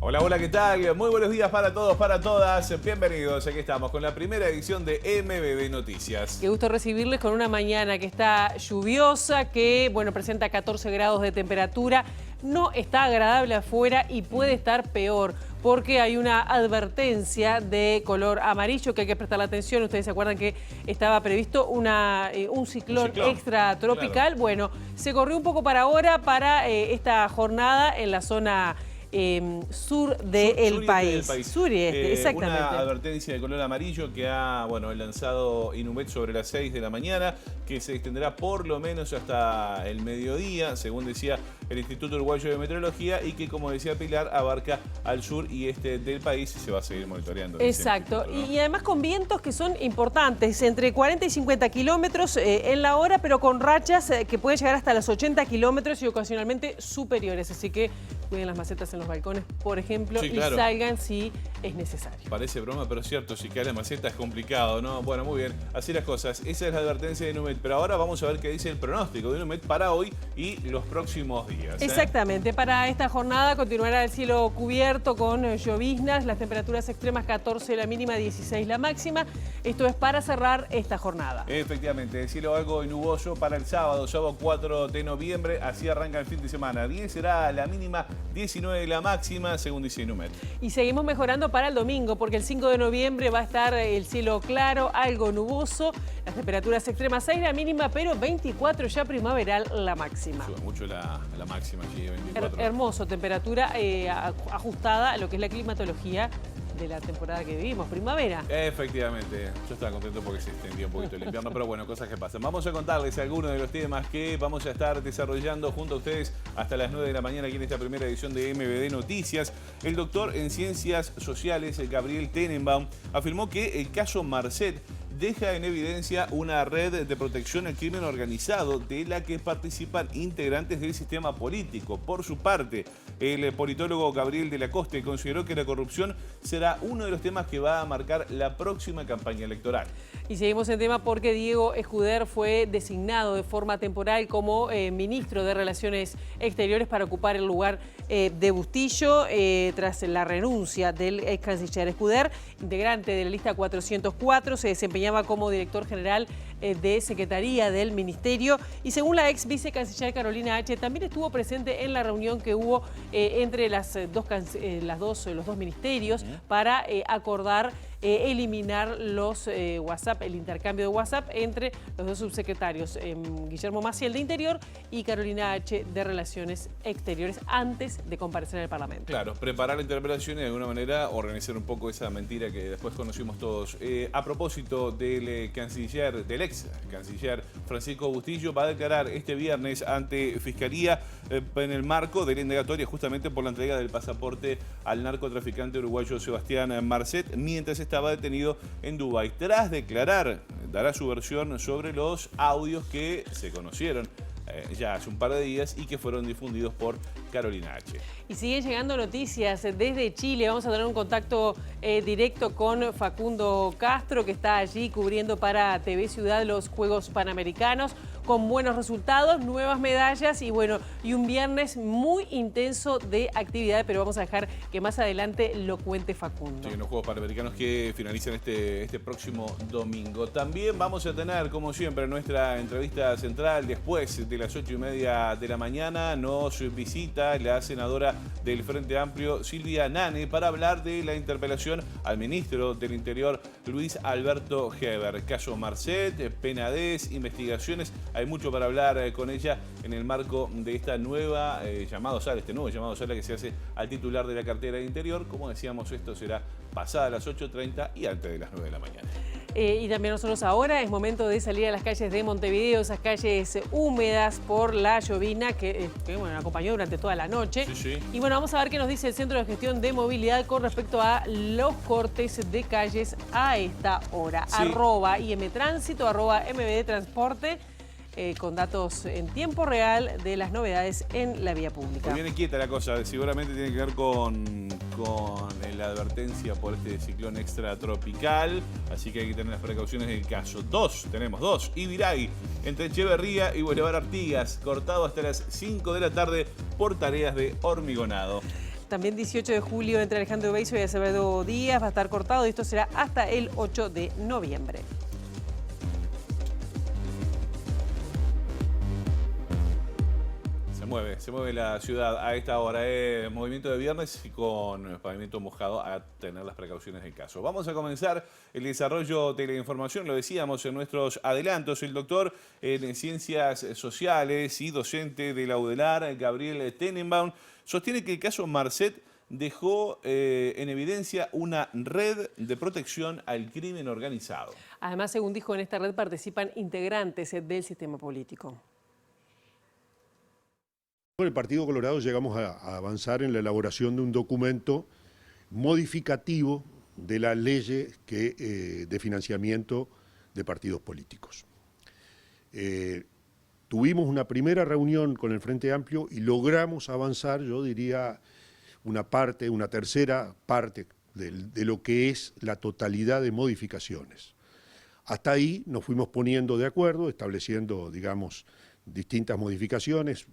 Hola, hola, ¿qué tal? Muy buenos días para todos, para todas. Bienvenidos, aquí estamos con la primera edición de MBD Noticias. Qué gusto recibirles con una mañana que está lluviosa, que presenta 14 grados de temperatura. No está agradable afuera y puede estar peor, porque hay una advertencia de color amarillo que hay que prestarle atención. Ustedes se acuerdan que estaba previsto un ciclón extratropical. Claro. Bueno, se corrió un poco para ahora, para esta jornada en la zona sur del país. Sur y este, exactamente. Una advertencia de color amarillo que ha lanzado Inumet sobre las 6 de la mañana, que se extenderá por lo menos hasta el mediodía, según decía el Instituto Uruguayo de Meteorología, y que, como decía Pilar, abarca al sur y este del país y se va a seguir monitoreando. Exacto, ¿no? Y además con vientos que son importantes, entre 40 y 50 kilómetros en la hora, pero con rachas que pueden llegar hasta los 80 kilómetros y ocasionalmente superiores, así que cuiden las macetas en los balcones, por ejemplo, sí, claro, y salgan si es necesario. Parece broma, pero es cierto, si cae la maceta es complicado, ¿no? Bueno, muy bien, así las cosas. Esa es la advertencia de Inumet, pero ahora vamos a ver qué dice el pronóstico de Inumet para hoy y los próximos días. Exactamente, para esta jornada continuará el cielo cubierto con lloviznas, las temperaturas extremas 14 la mínima, 16 la máxima. Esto es para cerrar esta jornada. Efectivamente, cielo algo nuboso para el sábado 4 de noviembre, así arranca el fin de semana. 10 será la mínima, 19 la máxima, según dice Inumet. Y seguimos mejorando para el domingo, porque el 5 de noviembre va a estar el cielo claro, algo nuboso, las temperaturas extremas 6 la mínima, pero 24 ya primaveral la máxima. Sube mucho la máxima, sí, 24. Hermoso, temperatura ajustada a lo que es la climatología de la temporada que vivimos, primavera. Efectivamente, yo estaba contento porque se extendió un poquito el invierno, pero bueno, cosas que pasan. Vamos a contarles algunos de los temas que vamos a estar desarrollando junto a ustedes hasta las 9 de la mañana aquí en esta primera edición de MBD Noticias. El doctor en Ciencias Sociales, Gabriel Tenenbaum, afirmó que el caso Marcet deja en evidencia una red de protección al crimen organizado de la que participan integrantes del sistema político. Por su parte, el politólogo Gabriel de la Coste consideró que la corrupción será uno de los temas que va a marcar la próxima campaña electoral. Y seguimos en tema porque Diego Escuder fue designado de forma temporal como ministro de Relaciones Exteriores para ocupar el lugar de Bustillo tras la renuncia del ex canciller Escuder, integrante de la lista 404, se desempeñaba como director general de Secretaría del Ministerio y según la ex vicecanciller Carolina H. también estuvo presente en la reunión que hubo entre los dos ministerios para acordar eliminar los WhatsApp, el intercambio de WhatsApp entre los dos subsecretarios, Guillermo Maciel de Interior y Carolina H. de Relaciones Exteriores, antes de comparecer en el Parlamento. Claro, preparar la interpelación y de alguna manera organizar un poco esa mentira que después conocimos todos. A propósito del ex canciller Francisco Bustillo, va a declarar este viernes ante Fiscalía en el marco de la indagatoria justamente por la entrega del pasaporte al narcotraficante uruguayo Sebastián Marcet, mientras estaba detenido en Dubái. Tras declarar, dará su versión sobre los audios que se conocieron ya hace un par de días y que fueron difundidos por Carolina H. Y siguen llegando noticias desde Chile. Vamos a tener un contacto directo con Facundo Castro, que está allí cubriendo para TV Ciudad los Juegos Panamericanos, con buenos resultados, nuevas medallas y un viernes muy intenso de actividad, pero vamos a dejar que más adelante lo cuente Facundo. Sí, los Juegos Panamericanos que finalizan este próximo domingo. También vamos a tener, como siempre, nuestra entrevista central después de las 8:30 de la mañana. Nos visita la senadora del Frente Amplio, Silvia Nane, para hablar de la interpelación al ministro del Interior, Luis Alberto Heber. Caso Marcet, Penades, investigaciones. Hay mucho para hablar con ella en el marco de esta nueva llamado sala que se hace al titular de la cartera de Interior. Como decíamos, esto será pasada las 8:30 y antes de las 9 de la mañana. Y también nosotros ahora es momento de salir a las calles de Montevideo, esas calles húmedas por la llovina que acompañó durante toda la noche. Sí. Y vamos a ver qué nos dice el Centro de Gestión de Movilidad con respecto a los cortes de calles a esta hora. Sí. @IMTránsito, @MBD Transporte. Con datos en tiempo real de las novedades en la vía pública. Muy bien quieta la cosa, seguramente tiene que ver con la advertencia por este ciclón extratropical, así que hay que tener las precauciones del caso. Tenemos dos, Ibirahí, entre Echeverría y Boulevard Artigas, cortado hasta las 5 de la tarde por tareas de hormigonado. también 18 de julio entre Alejandro Beizo y Acevedo Díaz va a estar cortado y esto será hasta el 8 de noviembre. Se mueve la ciudad a esta hora. Movimiento de viernes y con pavimento mojado, a tener las precauciones del caso. Vamos a comenzar el desarrollo de la información. Lo decíamos en nuestros adelantos. El doctor en Ciencias Sociales y docente de la UDELAR, Gabriel Tenenbaum, sostiene que el caso Marcet dejó en evidencia una red de protección al crimen organizado. Además, según dijo, en esta red participan integrantes del sistema político. Con el Partido Colorado llegamos a avanzar en la elaboración de un documento modificativo de la ley de financiamiento de partidos políticos. Tuvimos una primera reunión con el Frente Amplio y logramos avanzar, yo diría, una tercera parte de lo que es la totalidad de modificaciones. Hasta ahí nos fuimos poniendo de acuerdo, estableciendo, digamos, distintas modificaciones,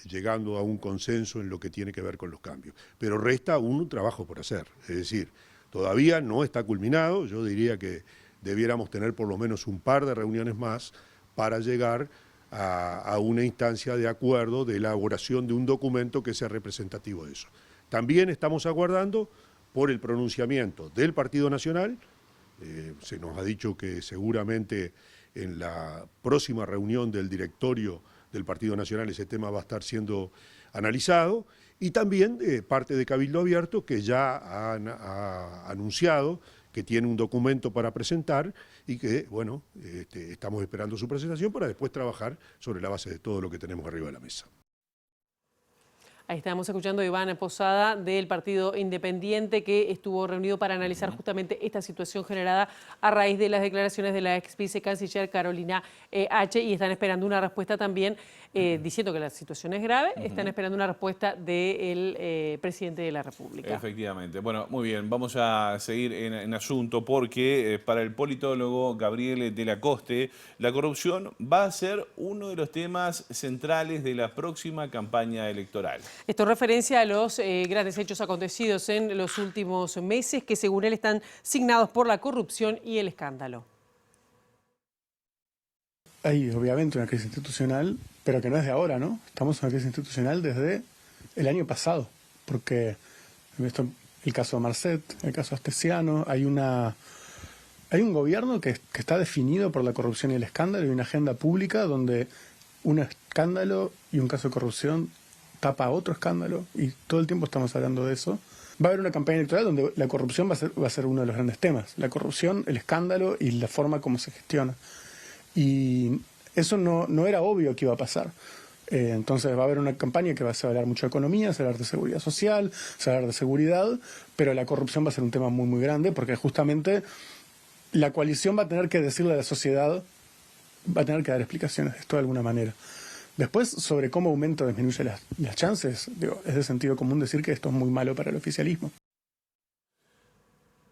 llegando a un consenso en lo que tiene que ver con los cambios. Pero resta un trabajo por hacer, es decir, todavía no está culminado, yo diría que debiéramos tener por lo menos un par de reuniones más para llegar a una instancia de acuerdo de elaboración de un documento que sea representativo de eso. También estamos aguardando por el pronunciamiento del Partido Nacional, se nos ha dicho que seguramente en la próxima reunión del directorio del Partido Nacional ese tema va a estar siendo analizado, y también parte de Cabildo Abierto, que ya ha anunciado que tiene un documento para presentar y que, bueno, estamos esperando su presentación para después trabajar sobre la base de todo lo que tenemos arriba de la mesa. Ahí estamos escuchando a Iván Posada del Partido Independiente, que estuvo reunido para analizar justamente esta situación generada a raíz de las declaraciones de la ex vicecanciller Carolina H. Y están esperando una respuesta también, diciendo que la situación es grave, están esperando una respuesta del presidente de la República. Efectivamente. Bueno, muy bien, vamos a seguir en asunto porque para el politólogo Gabriel de la Coste, la corrupción va a ser uno de los temas centrales de la próxima campaña electoral. Esto en referencia a los grandes hechos acontecidos en los últimos meses que según él están signados por la corrupción y el escándalo. Hay obviamente una crisis institucional, pero que no es de ahora, ¿no? Estamos en una crisis institucional desde el año pasado, porque el caso de Marcet, el caso Astesiano, hay un gobierno que está definido por la corrupción y el escándalo y una agenda pública donde un escándalo y un caso de corrupción tapa otro escándalo y todo el tiempo estamos hablando de eso. Va a haber una campaña electoral donde la corrupción va a ser uno de los grandes temas. La corrupción, el escándalo y la forma como se gestiona. Y eso no era obvio que iba a pasar. Entonces va a haber una campaña que va a hablar mucho de economía, se va a hablar de seguridad social, se va a hablar de seguridad, pero la corrupción va a ser un tema muy, muy grande porque justamente la coalición va a tener que decirle a la sociedad, va a tener que dar explicaciones de esto de alguna manera. Después, sobre cómo aumenta o disminuye las chances, es de sentido común decir que esto es muy malo para el oficialismo.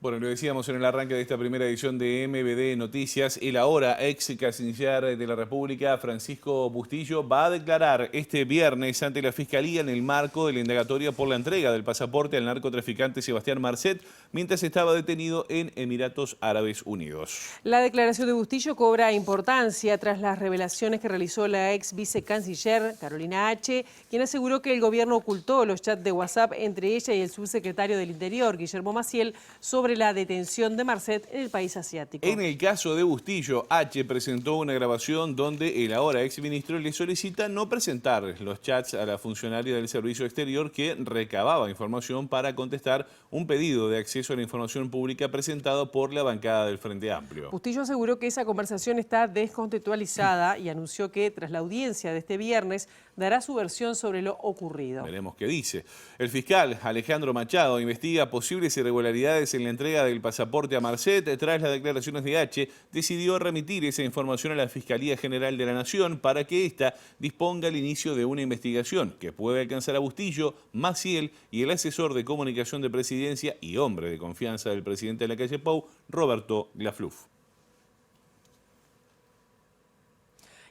Bueno, lo decíamos en el arranque de esta primera edición de MBD Noticias, el ahora ex canciller de la República, Francisco Bustillo, va a declarar este viernes ante la Fiscalía en el marco de la indagatoria por la entrega del pasaporte al narcotraficante Sebastián Marcet, mientras estaba detenido en Emiratos Árabes Unidos. La declaración de Bustillo cobra importancia tras las revelaciones que realizó la ex vicecanciller Carolina H., quien aseguró que el gobierno ocultó los chats de WhatsApp entre ella y el subsecretario del Interior, Guillermo Maciel, sobre la detención de Marcet en el país asiático. En el caso de Bustillo, H. presentó una grabación donde el ahora exministro le solicita no presentar los chats a la funcionaria del Servicio Exterior que recababa información para contestar un pedido de acceso a la información pública presentado por la bancada del Frente Amplio. Bustillo aseguró que esa conversación está descontextualizada y anunció que tras la audiencia de este viernes dará su versión sobre lo ocurrido. Veremos qué dice. El fiscal Alejandro Machado investiga posibles irregularidades en la entrega del pasaporte a Marcet. Tras las declaraciones de H, decidió remitir esa información a la Fiscalía General de la Nación para que ésta disponga el inicio de una investigación que puede alcanzar a Bustillo, Maciel y el asesor de comunicación de Presidencia y hombre de confianza del presidente de la calle Pou, Roberto Glafluf.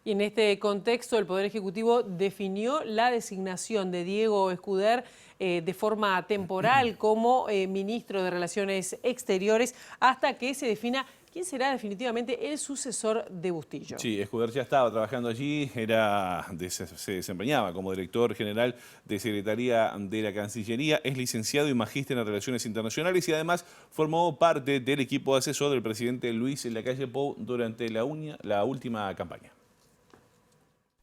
Y en este contexto, el Poder Ejecutivo definió la designación de Diego Escuder de forma temporal como ministro de Relaciones Exteriores hasta que se defina quién será definitivamente el sucesor de Bustillo. Sí, Escuder ya estaba trabajando allí, se desempeñaba como director general de Secretaría de la Cancillería, es licenciado y magíster en Relaciones Internacionales y además formó parte del equipo asesor del presidente Luis Lacalle Pou durante la última campaña.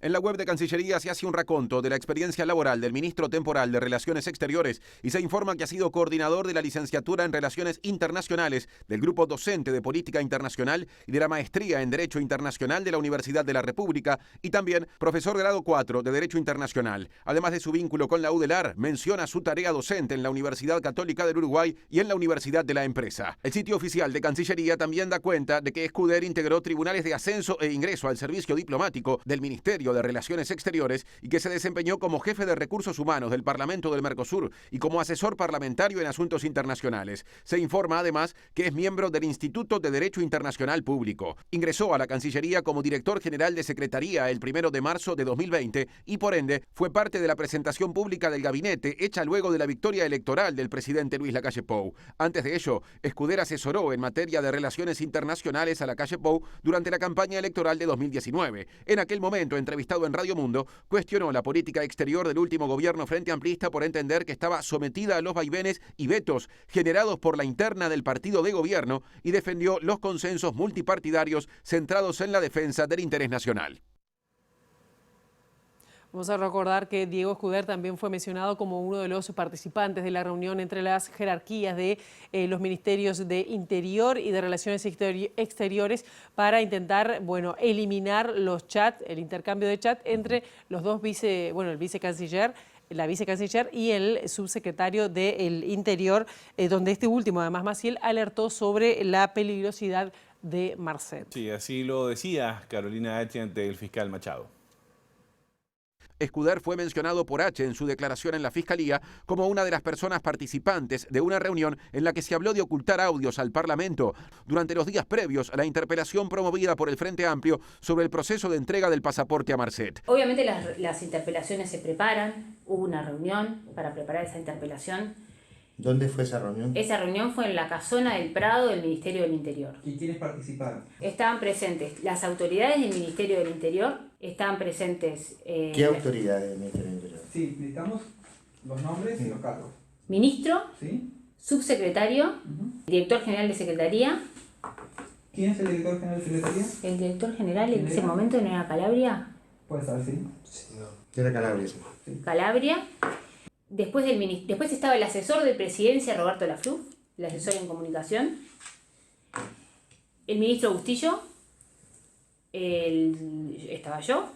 En la web de Cancillería se hace un raconto de la experiencia laboral del ministro temporal de Relaciones Exteriores y se informa que ha sido coordinador de la licenciatura en Relaciones Internacionales del Grupo Docente de Política Internacional y de la Maestría en Derecho Internacional de la Universidad de la República y también profesor grado 4 de Derecho Internacional. Además de su vínculo con la UDELAR, menciona su tarea docente en la Universidad Católica del Uruguay y en la Universidad de la Empresa. El sitio oficial de Cancillería también da cuenta de que Escuder integró tribunales de ascenso e ingreso al servicio diplomático del Ministerio de Relaciones Exteriores y que se desempeñó como jefe de recursos humanos del Parlamento del Mercosur y como asesor parlamentario en asuntos internacionales. Se informa además que es miembro del Instituto de Derecho Internacional Público. Ingresó a la Cancillería como director general de Secretaría el 1 de marzo de 2020 y por ende fue parte de la presentación pública del gabinete hecha luego de la victoria electoral del presidente Luis Lacalle Pou. Antes de ello, Escuder asesoró en materia de relaciones internacionales a Lacalle Pou durante la campaña electoral de 2019. En aquel momento, entrevistado en Radio Mundo, cuestionó la política exterior del último gobierno frente amplista por entender que estaba sometida a los vaivenes y vetos generados por la interna del partido de gobierno y defendió los consensos multipartidarios centrados en la defensa del interés nacional. Vamos a recordar que Diego Escuder también fue mencionado como uno de los participantes de la reunión entre las jerarquías de los ministerios de Interior y de Relaciones Exteriores para intentar, eliminar los chats, el intercambio de chat entre los dos el vicecanciller, la vicecanciller y el subsecretario del Interior, donde este último, además Maciel, alertó sobre la peligrosidad de Marcet. Sí, así lo decía Carolina H. ante el fiscal Machado. Escuder fue mencionado por H en su declaración en la Fiscalía como una de las personas participantes de una reunión en la que se habló de ocultar audios al Parlamento durante los días previos a la interpelación promovida por el Frente Amplio sobre el proceso de entrega del pasaporte a Marcet. Obviamente las interpelaciones se preparan, hubo una reunión para preparar esa interpelación. ¿Dónde fue esa reunión? Esa reunión fue en la casona del Prado del Ministerio del Interior. ¿Y quiénes participaron? Estaban presentes las autoridades del Ministerio del Interior, estaban presentes... ¿Qué autoridades del Ministerio del Interior? Sí, necesitamos los nombres y los cargos. Ministro, ¿Sí? subsecretario, director general de Secretaría. ¿Quién es el director general de Secretaría? El director general en ese momento no era Calabria. Puede ser, sí. Sí, no. Era Calabria. Sí. Calabria. Después estaba el asesor de presidencia, Roberto Lafluf, el asesor en comunicación. El ministro Bustillo. Estaba yo.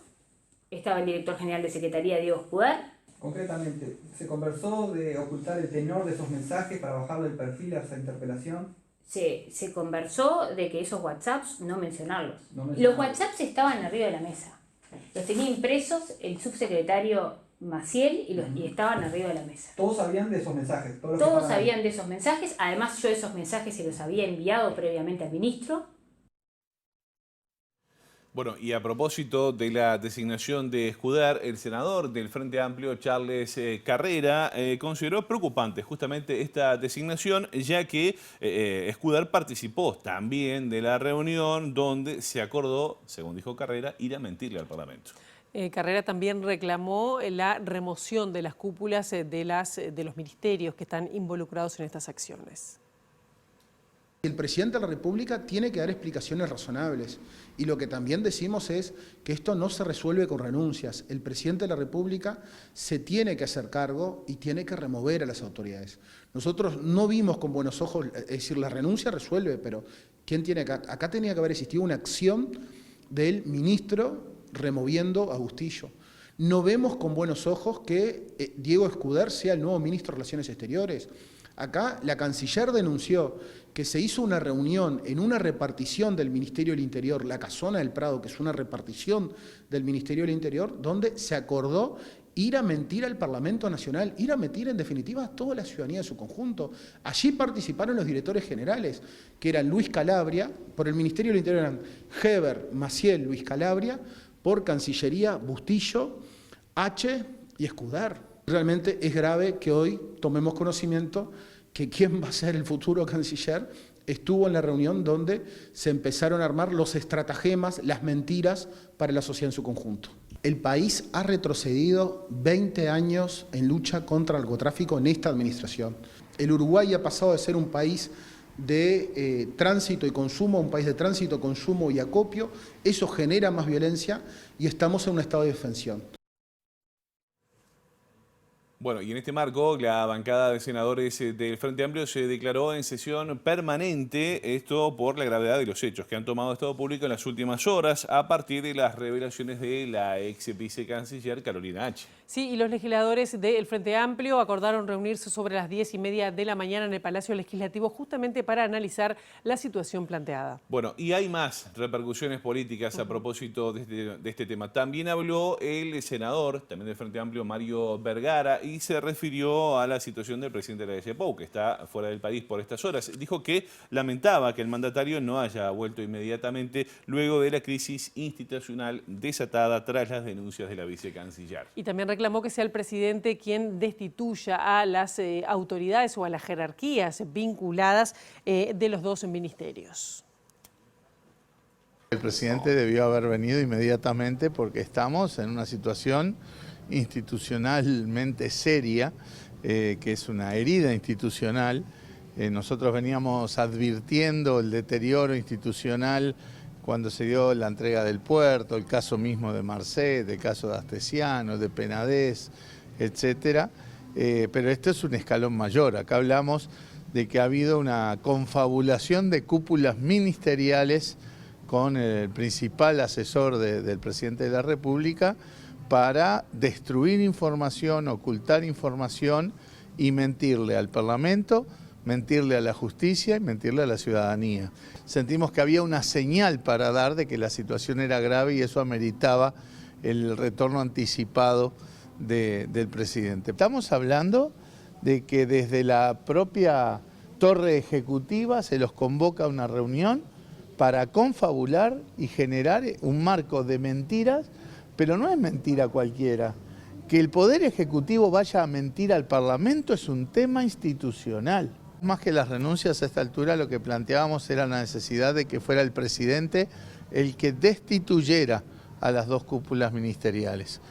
Estaba el director general de Secretaría, Diego Escuder. Concretamente, ¿se conversó de ocultar el tenor de esos mensajes para bajarle el perfil a esa interpelación? Se conversó de que esos WhatsApps no mencionarlos. No Los WhatsApps estaban arriba de la mesa. Los tenía impresos el subsecretario Maciel y estaban arriba de la mesa. ¿Todos sabían de esos mensajes? Todos sabían de esos mensajes. Además, yo esos mensajes se los había enviado previamente al ministro. Bueno, y a propósito de la designación de Escuder, el senador del Frente Amplio, Charles Carrera, consideró preocupante justamente esta designación, ya que Escuder participó también de la reunión donde se acordó, según dijo Carrera, ir a mentirle al Parlamento. Carrera también reclamó la remoción de las cúpulas de los ministerios que están involucrados en estas acciones. El presidente de la República tiene que dar explicaciones razonables y lo que también decimos es que esto no se resuelve con renuncias. El presidente de la República se tiene que hacer cargo y tiene que remover a las autoridades. Nosotros no vimos con buenos ojos, es decir, la renuncia resuelve, pero ¿quién tiene acá? Acá tenía que haber existido una acción del ministro removiendo a Bustillo. No vemos con buenos ojos que Diego Escuder sea el nuevo ministro de Relaciones Exteriores. Acá la canciller denunció que se hizo una reunión en una repartición del Ministerio del Interior, la Casona del Prado, que es una repartición del Ministerio del Interior, donde se acordó ir a mentir al Parlamento Nacional, ir a mentir en definitiva a toda la ciudadanía de su conjunto. Allí participaron los directores generales, que eran Luis Calabria, por el Ministerio del Interior eran Heber, Maciel, Luis Calabria, por Cancillería, Bustillo, H y Escuder. Realmente es grave que hoy tomemos conocimiento que quien va a ser el futuro canciller estuvo en la reunión donde se empezaron a armar los estratagemas, las mentiras para la sociedad en su conjunto. El país ha retrocedido 20 años en lucha contra el narcotráfico en esta administración. El Uruguay ha pasado de ser un país de tránsito y consumo, un país de tránsito, consumo y acopio. Eso genera más violencia y estamos en un estado de defensión. Bueno, y en este marco, la bancada de senadores del Frente Amplio se declaró en sesión permanente, esto por la gravedad de los hechos que han tomado estado público en las últimas horas a partir de las revelaciones de la ex vicecanciller Carolina H. Sí, y los legisladores del Frente Amplio acordaron reunirse sobre las 10:30 de la mañana en el Palacio Legislativo justamente para analizar la situación planteada. Bueno, y hay más repercusiones políticas a propósito de este tema. También habló el senador, también del Frente Amplio, Mario Vergara, y se refirió a la situación del presidente de la GPOU, que está fuera del país por estas horas. Dijo que lamentaba que el mandatario no haya vuelto inmediatamente luego de la crisis institucional desatada tras las denuncias de la vicecanciller. Y también reclamó que sea el presidente quien destituya a las autoridades o a las jerarquías vinculadas de los dos ministerios. El presidente debió haber venido inmediatamente porque estamos en una situación institucionalmente seria, que es una herida institucional. Nosotros veníamos advirtiendo el deterioro institucional cuando se dio la entrega del puerto, el caso mismo de Marcet, el caso de Astesiano, de Penades, etcétera. Pero esto es un escalón mayor. Acá hablamos de que ha habido una confabulación de cúpulas ministeriales con el principal asesor del presidente de la República para destruir información, ocultar información y mentirle al Parlamento, mentirle a la justicia y mentirle a la ciudadanía. Sentimos que había una señal para dar de que la situación era grave y eso ameritaba el retorno anticipado del presidente. Estamos hablando de que desde la propia torre ejecutiva se los convoca a una reunión para confabular y generar un marco de mentiras, pero no es mentira cualquiera. Que el Poder Ejecutivo vaya a mentir al Parlamento es un tema institucional. Más que las renuncias a esta altura, lo que planteábamos era la necesidad de que fuera el presidente el que destituyera a las dos cúpulas ministeriales.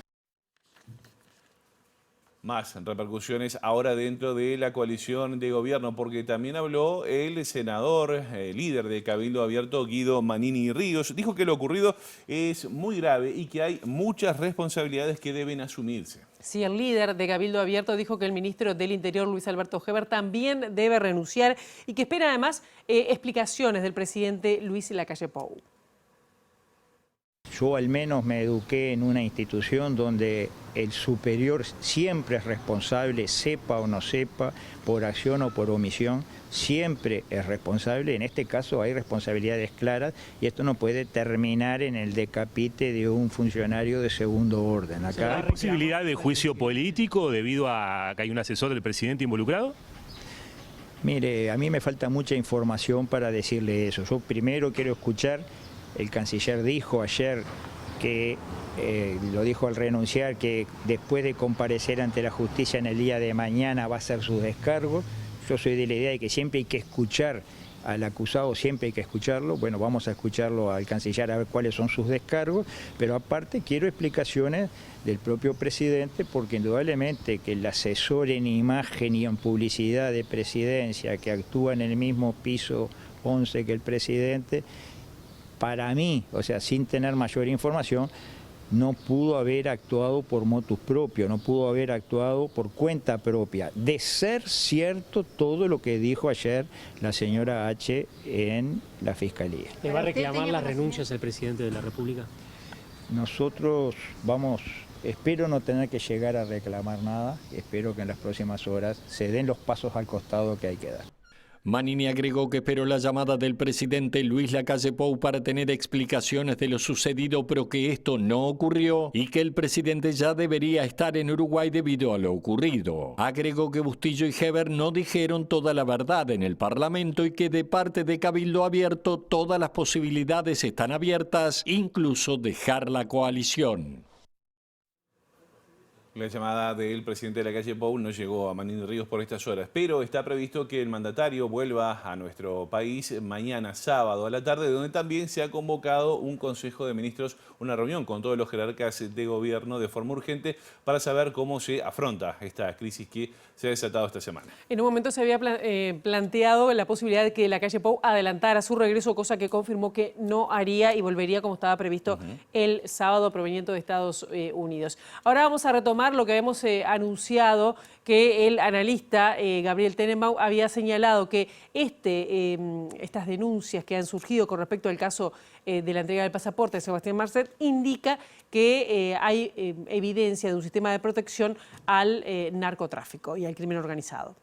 Más repercusiones ahora dentro de la coalición de gobierno, porque también habló el senador, líder de Cabildo Abierto, Guido Manini Ríos. Dijo que lo ocurrido es muy grave y que hay muchas responsabilidades que deben asumirse. Sí, el líder de Cabildo Abierto dijo que el ministro del Interior, Luis Alberto Heber, también debe renunciar y que espera además explicaciones del presidente Luis Lacalle Pou. Yo al menos me eduqué en una institución donde el superior siempre es responsable, sepa o no sepa, por acción o por omisión, siempre es responsable. En este caso hay responsabilidades claras y esto no puede terminar en el decapite de un funcionario de segundo orden. Acá ¿Hay posibilidad de juicio político debido a que hay un asesor del presidente involucrado? Mire, a mí me falta mucha información para decirle eso. Yo primero quiero escuchar. El canciller dijo ayer que, lo dijo al renunciar, que después de comparecer ante la justicia en el día de mañana va a hacer sus descargos. Yo soy de la idea de que siempre hay que escuchar al acusado, siempre hay que escucharlo. Bueno, vamos a escucharlo al canciller a ver cuáles son sus descargos, pero aparte quiero explicaciones del propio presidente, porque indudablemente que el asesor en imagen y en publicidad de presidencia que actúa en el mismo piso 11 que el presidente, para mí, o sea, sin tener mayor información, no pudo haber actuado por motus propio, no pudo haber actuado por cuenta propia. De ser cierto todo lo que dijo ayer la señora H en la Fiscalía. ¿Le va a reclamar las renuncias al presidente de la República? Nosotros vamos, espero no tener que llegar a reclamar nada, espero que en las próximas horas se den los pasos al costado que hay que dar. Manini agregó que esperó la llamada del presidente Luis Lacalle Pou para tener explicaciones de lo sucedido, pero que esto no ocurrió y que el presidente ya debería estar en Uruguay debido a lo ocurrido. Agregó que Bustillo y Heber no dijeron toda la verdad en el Parlamento y que de parte de Cabildo Abierto todas las posibilidades están abiertas, incluso dejar la coalición. La llamada del presidente de la calle Pou no llegó a Manini Ríos por estas horas, pero está previsto que el mandatario vuelva a nuestro país mañana sábado a la tarde, donde también se ha convocado un Consejo de Ministros, una reunión con todos los jerarcas de gobierno de forma urgente para saber cómo se afronta esta crisis que se ha desatado esta semana. En un momento se había planteado la posibilidad de que la calle Pou adelantara su regreso, cosa que confirmó que no haría y volvería como estaba previsto el sábado proveniente de Estados Unidos. Ahora vamos a retomar lo que habíamos anunciado, que el analista Gabriel Tenenbaum había señalado que estas denuncias que han surgido con respecto al caso de la entrega del pasaporte de Sebastián Marcet indica que hay evidencia de un sistema de protección al narcotráfico y al crimen organizado.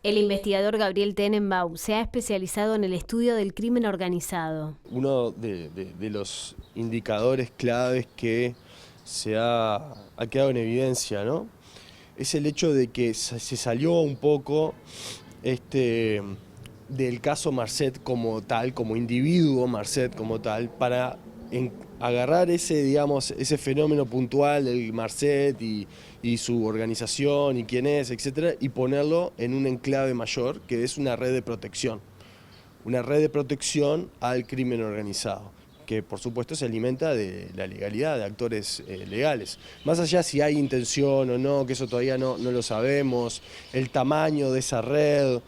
El investigador Gabriel Tenenbaum se ha especializado en el estudio del crimen organizado. Uno de los indicadores claves que se ha quedado en evidencia, ¿no? Es el hecho de que se salió un poco del caso Marcet como tal, como individuo Marcet como tal, para agarrar ese fenómeno puntual del Marcet y su organización y quién es, etcétera, y ponerlo en un enclave mayor, que es una red de protección al crimen organizado, que por supuesto se alimenta de la legalidad, de actores legales. Más allá si hay intención o no, que eso todavía no lo sabemos, el tamaño de esa red,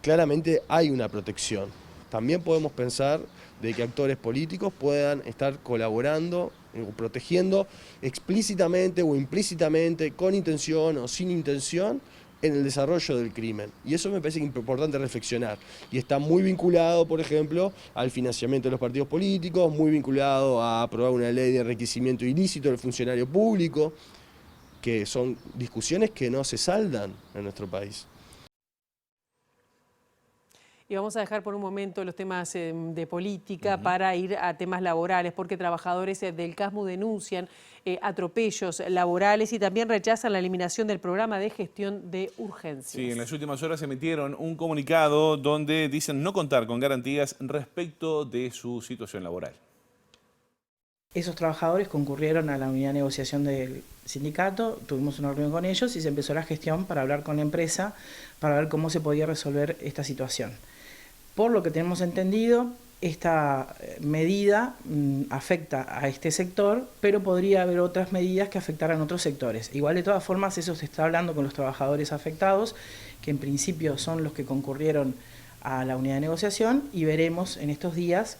claramente hay una protección. También podemos pensar de que actores políticos puedan estar colaborando, protegiendo explícitamente o implícitamente, con intención o sin intención, en el desarrollo del crimen. Y eso me parece importante reflexionar. Y está muy vinculado, por ejemplo, al financiamiento de los partidos políticos, muy vinculado a aprobar una ley de enriquecimiento ilícito del funcionario público, que son discusiones que no se saldan en nuestro país. Y vamos a dejar por un momento los temas de política para ir a temas laborales, porque trabajadores del CASMU denuncian atropellos laborales y también rechazan la eliminación del programa de gestión de urgencias. Sí, en las últimas horas emitieron un comunicado donde dicen no contar con garantías respecto de su situación laboral. Esos trabajadores concurrieron a la unidad de negociación del sindicato, tuvimos una reunión con ellos y se empezó la gestión para hablar con la empresa, para ver cómo se podía resolver esta situación. Por lo que tenemos entendido, esta medida afecta a este sector, pero podría haber otras medidas que afectaran a otros sectores. Igual, de todas formas, eso se está hablando con los trabajadores afectados, que en principio son los que concurrieron a la unidad de negociación, y veremos en estos días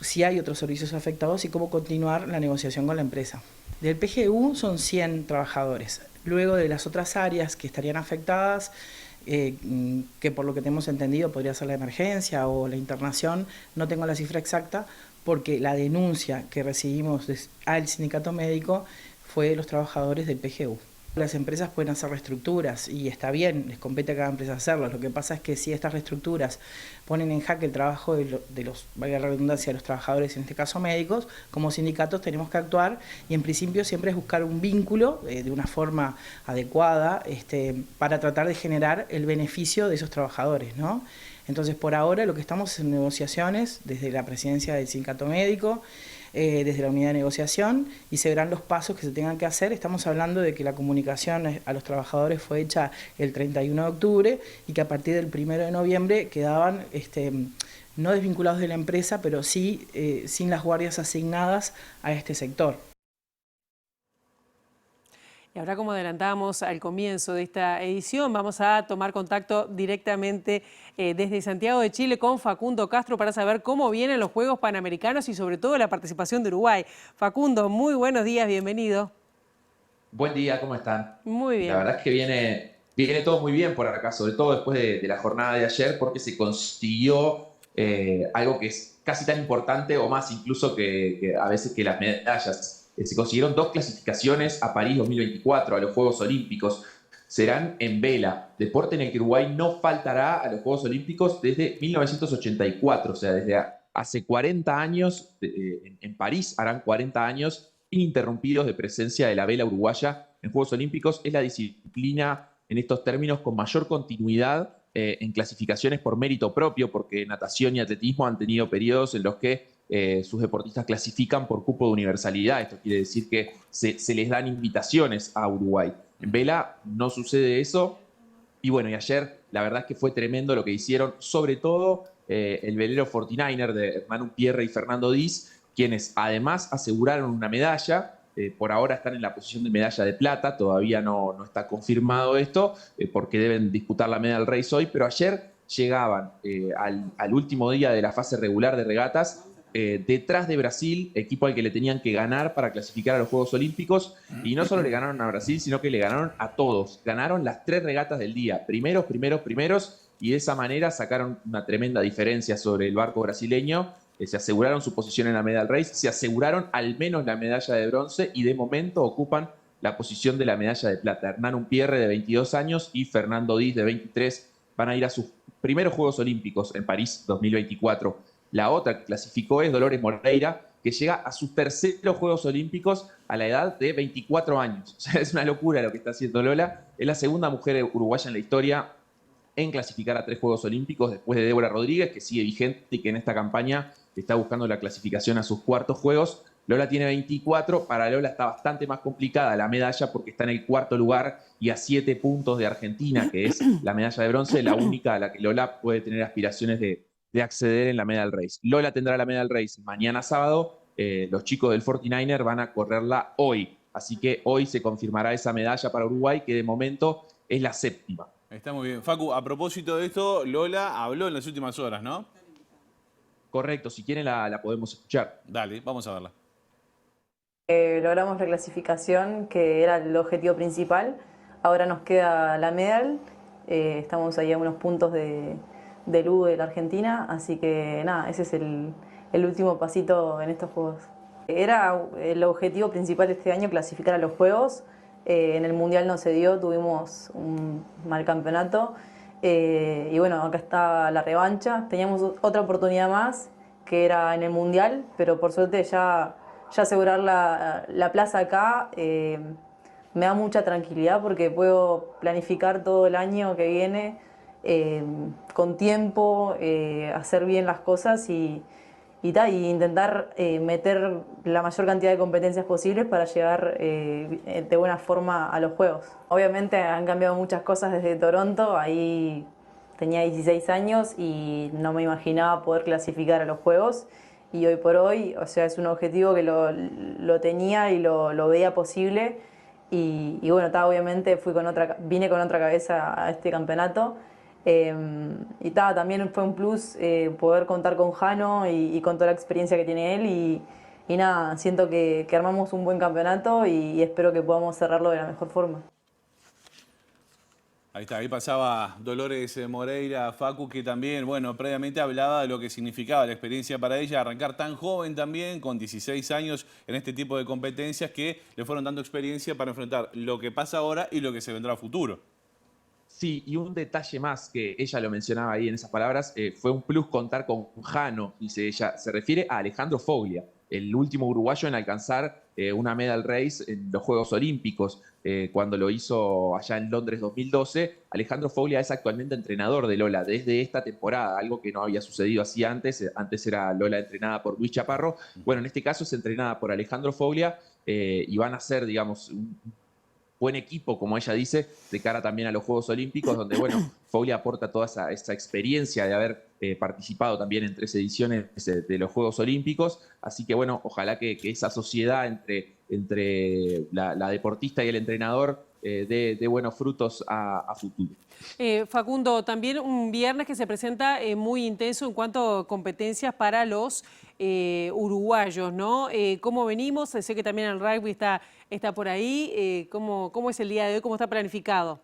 si hay otros servicios afectados y cómo continuar la negociación con la empresa. Del PGU son 100 trabajadores. Luego de las otras áreas que estarían afectadas, que por lo que tenemos entendido podría ser la emergencia o la internación, no tengo la cifra exacta, porque la denuncia que recibimos al sindicato médico fue de los trabajadores del PGU. Las empresas pueden hacer reestructuras y está bien, les compete a cada empresa hacerlo. Lo que pasa es que si estas reestructuras ponen en jaque el trabajo de los, valga la redundancia, de los trabajadores, en este caso médicos, como sindicatos tenemos que actuar y en principio siempre es buscar un vínculo de una forma adecuada para tratar de generar el beneficio de esos trabajadores, ¿no? Entonces, por ahora lo que estamos en negociaciones desde la presidencia del sindicato médico, desde la unidad de negociación, y se verán los pasos que se tengan que hacer. Estamos hablando de que la comunicación a los trabajadores fue hecha el 31 de octubre y que a partir del 1 de noviembre quedaban no desvinculados de la empresa, pero sí sin las guardias asignadas a este sector. Y ahora, como adelantábamos al comienzo de esta edición, vamos a tomar contacto directamente desde Santiago de Chile con Facundo Castro para saber cómo vienen los Juegos Panamericanos y sobre todo la participación de Uruguay. Facundo, muy buenos días, bienvenido. Buen día, ¿cómo están? Muy bien. La verdad es que viene todo muy bien por acá, sobre todo después de la jornada de ayer, porque se consiguió algo que es casi tan importante o más incluso que a veces que las medallas. Se consiguieron 2 clasificaciones a París 2024, a los Juegos Olímpicos. Serán en vela, deporte en el que Uruguay no faltará a los Juegos Olímpicos desde 1984, o sea, desde hace 40 años, en París harán 40 años ininterrumpidos de presencia de la vela uruguaya en Juegos Olímpicos. Es la disciplina en estos términos con mayor continuidad en clasificaciones por mérito propio, porque natación y atletismo han tenido periodos en los que sus deportistas clasifican por cupo de universalidad. Esto quiere decir que se les dan invitaciones a Uruguay. En vela no sucede eso. Y bueno, y ayer la verdad es que fue tremendo lo que hicieron, sobre todo el velero 49er de Manu Pierre y Fernando Diz, quienes además aseguraron una medalla. Por ahora están en la posición de medalla de plata, todavía no está confirmado esto, porque deben disputar la Medal Race hoy, pero ayer llegaban al último día de la fase regular de regatas, detrás de Brasil, equipo al que le tenían que ganar para clasificar a los Juegos Olímpicos, y no solo le ganaron a Brasil, sino que le ganaron a todos. Ganaron las 3 regatas del día, primeros, y de esa manera sacaron una tremenda diferencia sobre el barco brasileño. Se aseguraron su posición en la Medal Race, se aseguraron al menos la medalla de bronce y de momento ocupan la posición de la medalla de plata. Hernán Unpierre, de 22 años, y Fernando Diz, de 23, van a ir a sus primeros Juegos Olímpicos en París 2024. La otra que clasificó es Dolores Moreira, que llega a sus terceros Juegos Olímpicos a la edad de 24 años. O sea, es una locura lo que está haciendo Lola. Es la segunda mujer uruguaya en la historia en clasificar a 3 Juegos Olímpicos, después de Débora Rodríguez, que sigue vigente y que en esta campaña está buscando la clasificación a sus 4º Juegos. Lola tiene 24, para Lola está bastante más complicada la medalla porque está en el 4º lugar y a 7 puntos de Argentina, que es la medalla de bronce, la única a la que Lola puede tener aspiraciones de acceder en la Medal Race. Lola tendrá la Medal Race mañana sábado, los chicos del 49er van a correrla hoy, así que hoy se confirmará esa medalla para Uruguay, que de momento es la 7ª. Está muy bien. Facu, a propósito de esto, Lola habló en las últimas horas, ¿no? Correcto, si quieren la podemos escuchar. Dale, vamos a verla. Logramos la clasificación, que era el objetivo principal. Ahora nos queda la medal. Estamos ahí a unos puntos del U de la Argentina, así que nada, ese es el último pasito en estos Juegos. Era el objetivo principal de este año, clasificar a los Juegos. En el Mundial no se dio, tuvimos un mal campeonato. Y bueno, acá está la revancha. Teníamos otra oportunidad más, que era en el Mundial, pero por suerte ya asegurar la plaza acá me da mucha tranquilidad porque puedo planificar todo el año que viene con tiempo, hacer bien las cosas y intentar meter la mayor cantidad de competencias posibles para llegar de buena forma a los Juegos. Obviamente han cambiado muchas cosas desde Toronto, ahí tenía 16 años y no me imaginaba poder clasificar a los Juegos, y hoy por hoy, o sea, es un objetivo que lo tenía y lo veía posible, y bueno, obviamente vine con otra cabeza a este campeonato. Y también fue un plus poder contar con Jano y con toda la experiencia que tiene él y nada, siento que armamos un buen campeonato y espero que podamos cerrarlo de la mejor forma. Ahí está, ahí pasaba Dolores Moreira, Facu, que también, bueno, previamente hablaba de lo que significaba la experiencia para ella, arrancar tan joven también, con 16 años, en este tipo de competencias que le fueron dando experiencia para enfrentar lo que pasa ahora y lo que se vendrá a futuro. Sí, y un detalle más que ella lo mencionaba ahí en esas palabras, fue un plus contar con Jano, dice ella. Se refiere a Alejandro Foglia, el último uruguayo en alcanzar una medal race en los Juegos Olímpicos, cuando lo hizo allá en Londres 2012. Alejandro Foglia es actualmente entrenador de Lola desde esta temporada, algo que no había sucedido así antes. Antes era Lola entrenada por Luis Chaparro. Bueno, en este caso es entrenada por Alejandro Foglia y van a ser, digamos, un buen equipo, como ella dice, de cara también a los Juegos Olímpicos, donde, bueno, Foglia aporta toda esa experiencia de haber participado también en 3 ediciones de los Juegos Olímpicos. Así que, bueno, ojalá que esa sociedad entre la deportista y el entrenador dé buenos frutos a futuro. Facundo, también un viernes que se presenta muy intenso en cuanto a competencias para los uruguayos, ¿no? ¿Cómo venimos? Sé que también el rugby está por ahí. ¿Cómo es el día de hoy? ¿Cómo está planificado?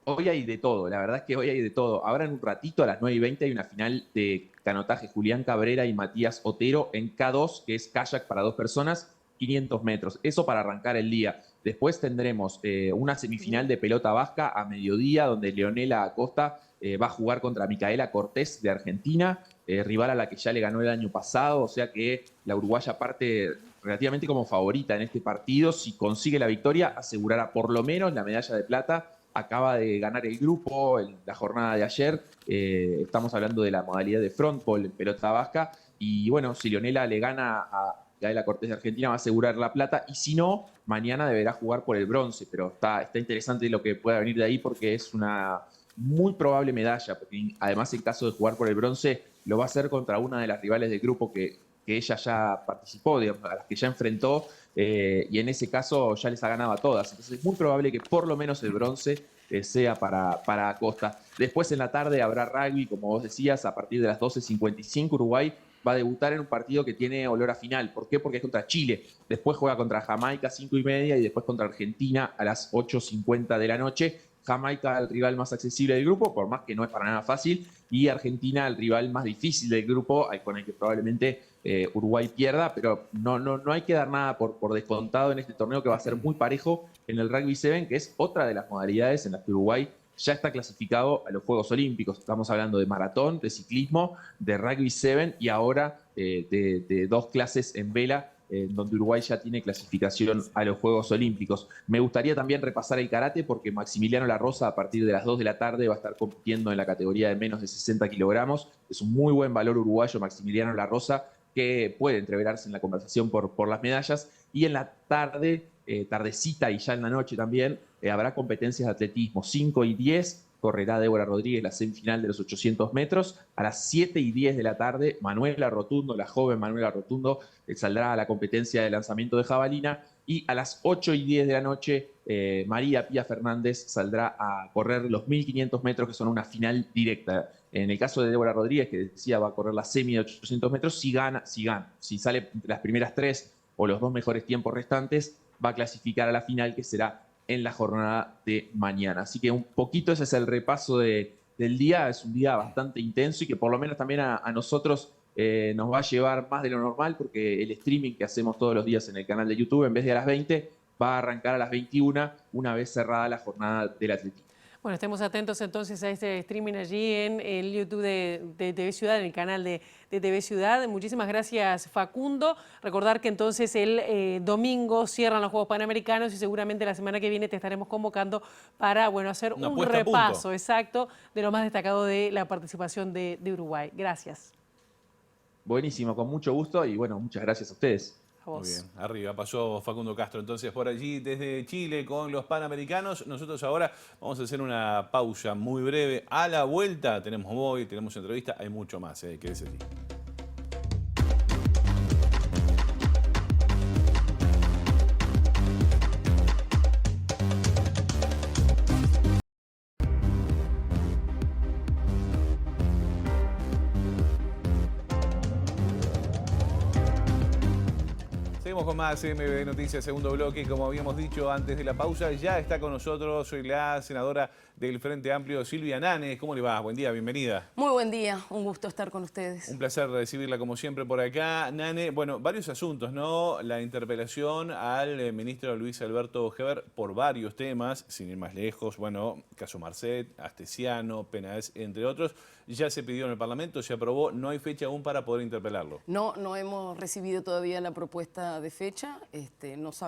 Hoy hay de todo, la verdad es que hoy hay de todo. Ahora en un ratito, a las 9:20, hay una final de canotaje. Julián Cabrera y Matías Otero en K2, que es kayak para 2 personas, 500 metros. Eso para arrancar el día. Después tendremos una semifinal de pelota vasca a mediodía, donde Leonela Acosta va a jugar contra Micaela Cortés de Argentina, rival a la que ya le ganó el año pasado. O sea que la uruguaya parte relativamente como favorita en este partido. Si consigue la victoria, asegurará por lo menos la medalla de plata acaba de ganar el grupo en la jornada de ayer. Estamos hablando de la modalidad de frontball en pelota vasca. Y bueno, si Leonela le gana a Gaela Cortés de Argentina, va a asegurar la plata. Y si no, mañana deberá jugar por el bronce. Pero está interesante lo que pueda venir de ahí porque es una muy probable medalla. Porque además, en caso de jugar por el bronce, lo va a hacer contra una de las rivales del grupo que ella ya participó, digamos, a las que ya enfrentó. Y en ese caso ya les ha ganado a todas. Entonces es muy probable que por lo menos el bronce sea para Acosta. Después en la tarde habrá rugby, como vos decías, a partir de las 12:55 Uruguay va a debutar en un partido que tiene olor a final. ¿Por qué? Porque es contra Chile. Después juega contra Jamaica 5:30 y después contra Argentina a las 8:50 de la noche. Jamaica el rival más accesible del grupo, por más que no es para nada fácil, y Argentina el rival más difícil del grupo, con el que probablemente Uruguay pierda, pero no hay que dar nada por descontado en este torneo que va a ser muy parejo en el Rugby 7, que es otra de las modalidades en las que Uruguay ya está clasificado a los Juegos Olímpicos. Estamos hablando de maratón, de ciclismo, de Rugby 7 y ahora de 2 clases en vela, donde Uruguay ya tiene clasificación a los Juegos Olímpicos. Me gustaría también repasar el karate porque Maximiliano La Rosa a partir de las 2 de la tarde va a estar compitiendo en la categoría de menos de 60 kilogramos. Es un muy buen valor uruguayo Maximiliano La Rosa, que puede entreverarse en la conversación por las medallas. Y en la tarde, tardecita y ya en la noche también, habrá competencias de atletismo. 5 y 10 correrá Débora Rodríguez la semifinal de los 800 metros. A las 7 y 10 de la tarde, Manuela Rotundo, la joven Manuela Rotundo, saldrá a la competencia de lanzamiento de jabalina. Y a las 8 y 10 de la noche, María Pía Fernández saldrá a correr los 1500 metros, que son una final directa. En el caso de Débora Rodríguez, que decía va a correr la semi de 800 metros, si sale las primeras 3 o los 2 mejores tiempos restantes, va a clasificar a la final, que será en la jornada de mañana. Así que un poquito ese es el repaso del día. Es un día bastante intenso y que por lo menos también a nosotros nos va a llevar más de lo normal, porque el streaming que hacemos todos los días en el canal de YouTube, en vez de a las 20, va a arrancar a las 21, una vez cerrada la jornada del atletismo. Bueno, estemos atentos entonces a este streaming allí en el YouTube de TV Ciudad, en el canal de TV Ciudad. Muchísimas gracias, Facundo. Recordar que entonces el domingo cierran los Juegos Panamericanos y seguramente la semana que viene te estaremos convocando para hacer un repaso exacto de lo más destacado de la participación de Uruguay. Gracias. Buenísimo, con mucho gusto y bueno, muchas gracias a ustedes. Muy bien, arriba pasó Facundo Castro entonces por allí desde Chile con los Panamericanos. Nosotros ahora vamos a hacer una pausa muy breve. A la vuelta tenemos móvil, tenemos entrevista, hay mucho más, quédese allí. Seguimos con más MB Noticias, segundo bloque. Como habíamos dicho antes de la pausa, ya está con nosotros la senadora del Frente Amplio, Silvia Nanes. ¿Cómo le va? Buen día, bienvenida. Muy buen día, un gusto estar con ustedes. Un placer recibirla como siempre por acá. Nane, bueno, varios asuntos, ¿no? La interpelación al ministro Luis Alberto Heber por varios temas, sin ir más lejos. Bueno, caso Marcet, Astesiano, Penades, entre otros. Ya se pidió en el Parlamento, se aprobó, no hay fecha aún para poder interpelarlo. No hemos recibido todavía la propuesta de fecha,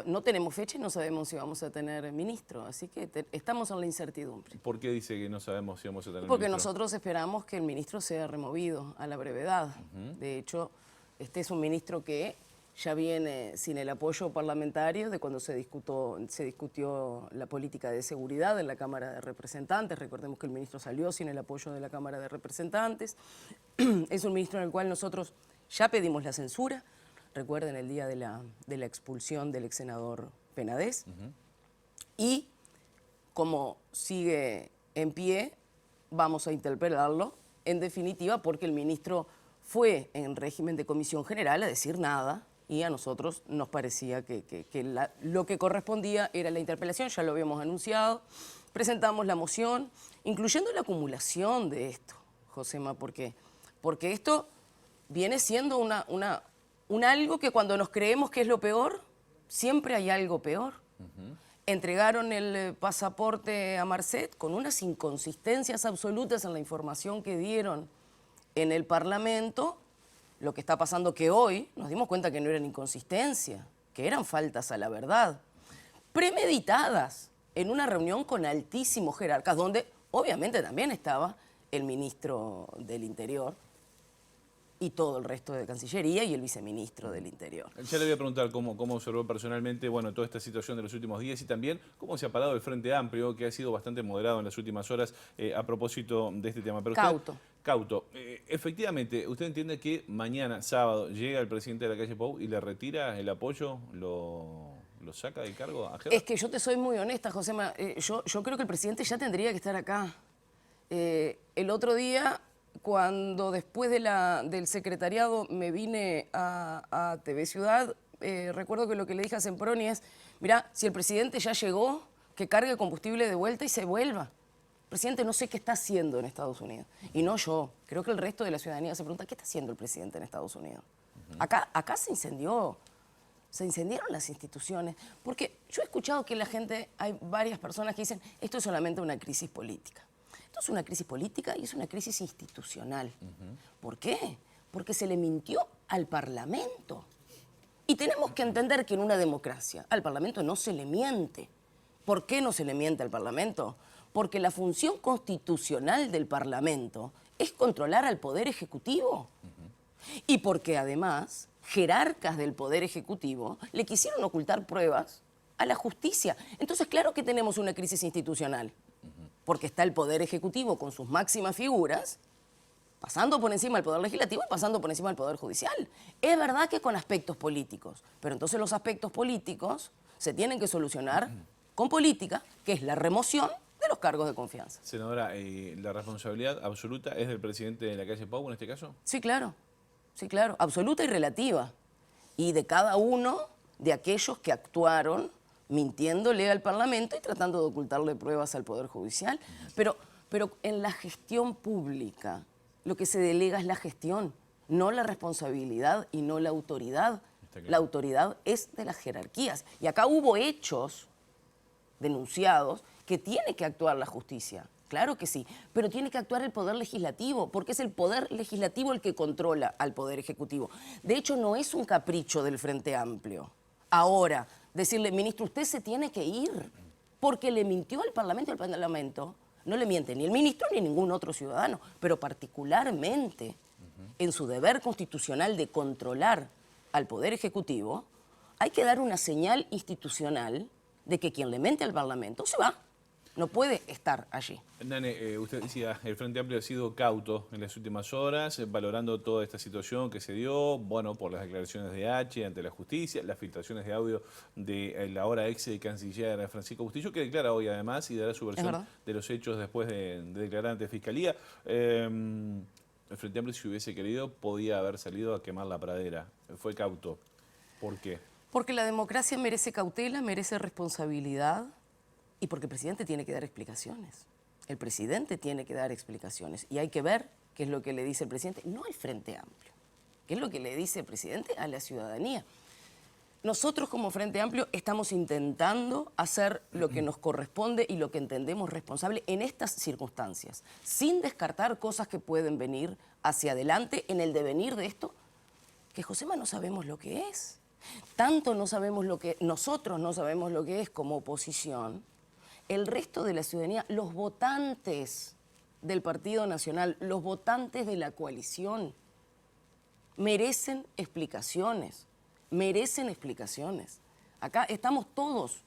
no tenemos fecha y no sabemos si vamos a tener ministro, así que estamos en la incertidumbre. ¿Por qué dice que no sabemos si vamos a tener Porque ministro? nosotros esperamos que el ministro sea removido a la brevedad. De hecho, este es un ministro que ya viene sin el apoyo parlamentario de cuando se discutió la política de seguridad en la Cámara de Representantes. Recordemos que el ministro salió sin el apoyo de la Cámara de Representantes. Es un ministro en el cual nosotros ya pedimos la censura. Recuerden el día de la expulsión del ex senador Penades. Y como sigue en pie, vamos a interpelarlo, en definitiva, porque el ministro fue en régimen de comisión general a decir nada, y a nosotros nos parecía que lo que correspondía era la interpelación. Ya lo habíamos anunciado, presentamos la moción, incluyendo la acumulación de esto, Josema, porque esto viene siendo un algo que cuando nos creemos que es lo peor, siempre hay algo peor. Entregaron el pasaporte a Marcet con unas inconsistencias absolutas en la información que dieron en el Parlamento. Lo que está pasando que hoy nos dimos cuenta que no eran inconsistencias, que eran faltas a la verdad, premeditadas, en una reunión con altísimos jerarcas, donde obviamente también estaba el ministro del Interior y todo el resto de Cancillería y el viceministro del Interior. Ya le voy a preguntar cómo observó personalmente toda esta situación de los últimos días y también cómo se ha parado el Frente Amplio, que ha sido bastante moderado en las últimas horas a propósito de este tema. Pero Cauto. Cauto, efectivamente, ¿usted entiende que mañana, sábado, llega el presidente de la calle Pou y le retira el apoyo, lo saca del cargo a Gerard? Es que yo te soy muy honesta, Josema. Yo creo que el presidente ya tendría que estar acá. El otro día, cuando después del secretariado me vine a TV Ciudad, recuerdo que lo que le dije a Semproni es, mirá, si el presidente ya llegó, que cargue combustible de vuelta y se vuelva. Presidente, no sé qué está haciendo en Estados Unidos. Y no yo, creo que el resto de la ciudadanía se pregunta, ¿qué está haciendo el presidente en Estados Unidos? Acá se incendiaron las instituciones, porque yo he escuchado que la gente, hay varias personas que dicen, esto es solamente una crisis política. Esto es una crisis política y es una crisis institucional. ¿Por qué? Porque se le mintió al Parlamento. Y tenemos que entender que en una democracia al Parlamento no se le miente. ¿Por qué no se le miente al Parlamento? Porque la función constitucional del Parlamento es controlar al Poder Ejecutivo. Y porque además jerarcas del Poder Ejecutivo le quisieron ocultar pruebas a la justicia. Entonces, claro que tenemos una crisis institucional. Porque está el Poder Ejecutivo con sus máximas figuras, pasando por encima del Poder Legislativo y pasando por encima del Poder Judicial. Es verdad que con aspectos políticos, pero entonces los aspectos políticos se tienen que solucionar con política, que es la remoción de los cargos de confianza. Senadora, ¿la responsabilidad absoluta es del presidente de la calle Pou en este caso? Sí, claro, absoluta y relativa. Y de cada uno de aquellos que actuaron mintiéndole al Parlamento y tratando de ocultarle pruebas al Poder Judicial. Pero en la gestión pública, lo que se delega es la gestión, no la responsabilidad y no la autoridad. La autoridad es de las jerarquías. Y acá hubo hechos denunciados que tiene que actuar la justicia. Claro que sí, pero tiene que actuar el Poder Legislativo, porque es el Poder Legislativo el que controla al Poder Ejecutivo. De hecho, no es un capricho del Frente Amplio. Ahora, decirle, ministro, usted se tiene que ir, porque le mintió al Parlamento y al Parlamento. No le miente ni el ministro ni ningún otro ciudadano, pero particularmente en su deber constitucional de controlar al Poder Ejecutivo, hay que dar una señal institucional de que quien le miente al Parlamento se va. No puede estar allí. Nane, usted decía, el Frente Amplio ha sido cauto en las últimas horas, valorando toda esta situación que se dio, por las declaraciones de H ante la justicia, las filtraciones de audio de la ahora ex canciller Francisco Bustillo, que declara hoy además y dará su versión de los hechos después de declarar ante Fiscalía. El Frente Amplio, si hubiese querido, podía haber salido a quemar la pradera. Fue cauto. ¿Por qué? Porque la democracia merece cautela, merece responsabilidad. Y porque el presidente tiene que dar explicaciones. El presidente tiene que dar explicaciones. Y hay que ver qué es lo que le dice el presidente, no al Frente Amplio, qué es lo que le dice el presidente a la ciudadanía. Nosotros como Frente Amplio estamos intentando hacer lo que nos corresponde y lo que entendemos responsable en estas circunstancias, sin descartar cosas que pueden venir hacia adelante en el devenir de esto, que Josema no sabemos lo que es. Tanto no sabemos nosotros no sabemos lo que es como oposición. El resto de la ciudadanía, los votantes del Partido Nacional, los votantes de la coalición, merecen explicaciones, Acá estamos todos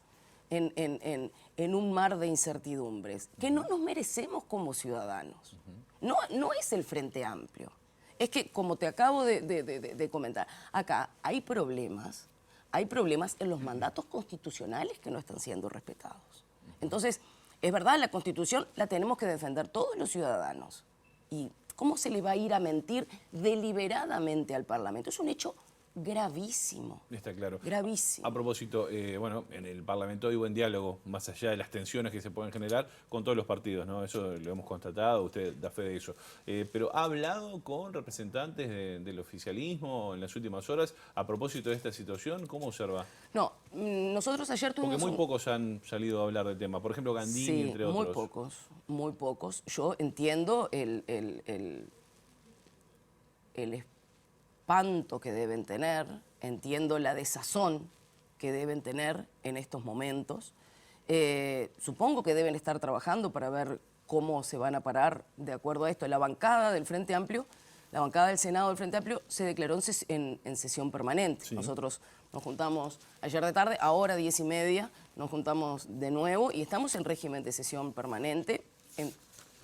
en un mar de incertidumbres que no nos merecemos como ciudadanos. No es el Frente Amplio. Es que, como te acabo de comentar, acá hay problemas en los mandatos constitucionales que no están siendo respetados. Entonces, es verdad, la Constitución la tenemos que defender todos los ciudadanos. ¿Y cómo se le va a ir a mentir deliberadamente al Parlamento? Es un hecho gravísimo. Está claro. Gravísimo. A propósito, en el Parlamento hay buen diálogo, más allá de las tensiones que se pueden generar con todos los partidos, ¿no? Eso lo hemos constatado, usted da fe de eso. Pero ¿ha hablado con representantes del oficialismo en las últimas horas a propósito de esta situación? ¿Cómo observa? No, nosotros ayer tuvimos... Porque muy pocos han salido a hablar del tema. Por ejemplo, Gandini, entre otros. Muy pocos. Yo entiendo el espanto que deben tener, entiendo la desazón que deben tener en estos momentos. Supongo que deben estar trabajando para ver cómo se van a parar de acuerdo a esto. La bancada del Frente Amplio, la bancada del Senado del Frente Amplio se declaró en sesión permanente. Sí. Nosotros nos juntamos ayer de tarde, ahora 10:30, nos juntamos de nuevo y estamos en régimen de sesión permanente,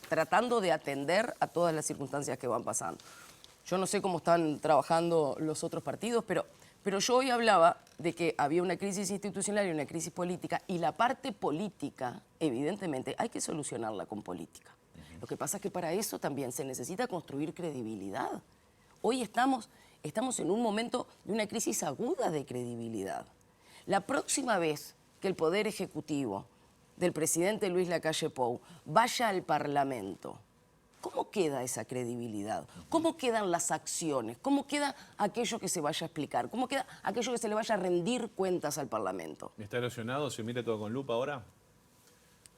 tratando de atender a todas las circunstancias que van pasando. Yo no sé cómo están trabajando los otros partidos, pero yo hoy hablaba de que había una crisis institucional y una crisis política, y la parte política, evidentemente, hay que solucionarla con política. Lo que pasa es que para eso también se necesita construir credibilidad. Hoy estamos en un momento de una crisis aguda de credibilidad. La próxima vez que el Poder Ejecutivo del presidente Luis Lacalle Pou vaya al Parlamento, ¿cómo queda esa credibilidad? ¿Cómo quedan las acciones? ¿Cómo queda aquello que se vaya a explicar? ¿Cómo queda aquello que se le vaya a rendir cuentas al Parlamento? ¿Está erosionado? ¿Se mira todo con lupa ahora?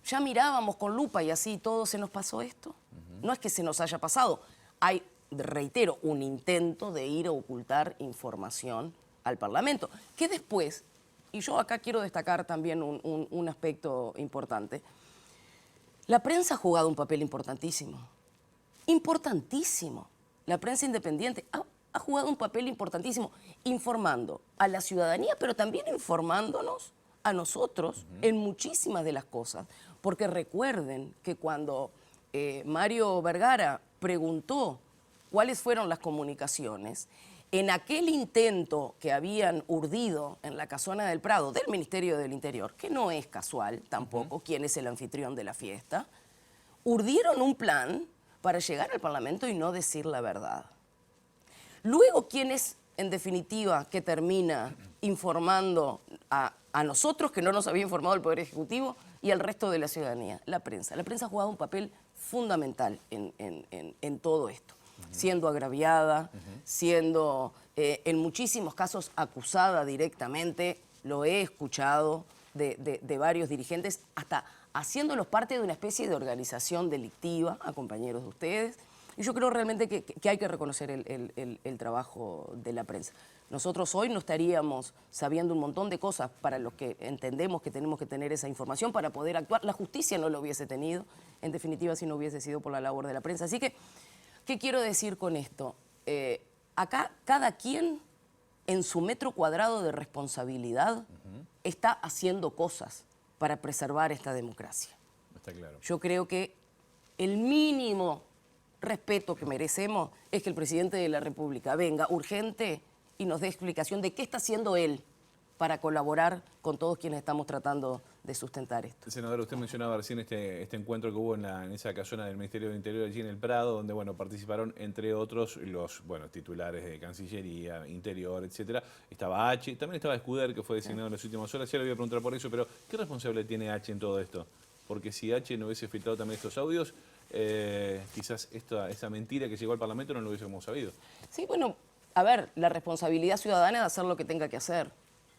Ya mirábamos con lupa y así todo se nos pasó esto. No es que se nos haya pasado. Hay, reitero, un intento de ir a ocultar información al Parlamento. Que después, y yo acá quiero destacar también un aspecto importante, la prensa ha jugado un papel importantísimo. Importantísimo. La prensa independiente ha jugado un papel importantísimo informando a la ciudadanía, pero también informándonos a nosotros en muchísimas de las cosas. Porque recuerden que cuando Mario Vergara preguntó cuáles fueron las comunicaciones, en aquel intento que habían urdido en la Casona del Prado del Ministerio del Interior, que no es casual tampoco, quién es el anfitrión de la fiesta, urdieron un plan para llegar al Parlamento y no decir la verdad. Luego, ¿quién es, en definitiva, que termina informando a nosotros, que no nos había informado el Poder Ejecutivo, y al resto de la ciudadanía? La prensa. La prensa ha jugado un papel fundamental en todo esto, siendo agraviada, siendo en muchísimos casos acusada directamente, lo he escuchado de varios dirigentes, hasta haciéndolos parte de una especie de organización delictiva a compañeros de ustedes. Y yo creo realmente que hay que reconocer el trabajo de la prensa. Nosotros hoy no estaríamos sabiendo un montón de cosas para los que entendemos que tenemos que tener esa información para poder actuar. La justicia no lo hubiese tenido, en definitiva, si no hubiese sido por la labor de la prensa. Así que, ¿qué quiero decir con esto? Acá cada quien en su metro cuadrado de responsabilidad está haciendo cosas para preservar esta democracia. Está claro. Yo creo que el mínimo respeto que merecemos es que el presidente de la República venga urgente y nos dé explicación de qué está haciendo él para colaborar con todos quienes estamos tratando de sustentar esto. Senadora, usted mencionaba recién este encuentro que hubo en esa casona del Ministerio del Interior allí en el Prado, donde participaron, entre otros, los titulares de Cancillería, Interior, etcétera. Estaba H, también estaba Escuder, que fue designado en las últimas horas. Ya le voy a preguntar por eso, pero ¿qué responsable tiene H en todo esto? Porque si H no hubiese filtrado también estos audios, quizás esa mentira que llegó al Parlamento no lo hubiésemos sabido. Sí, bueno, a ver, la responsabilidad ciudadana de hacer lo que tenga que hacer.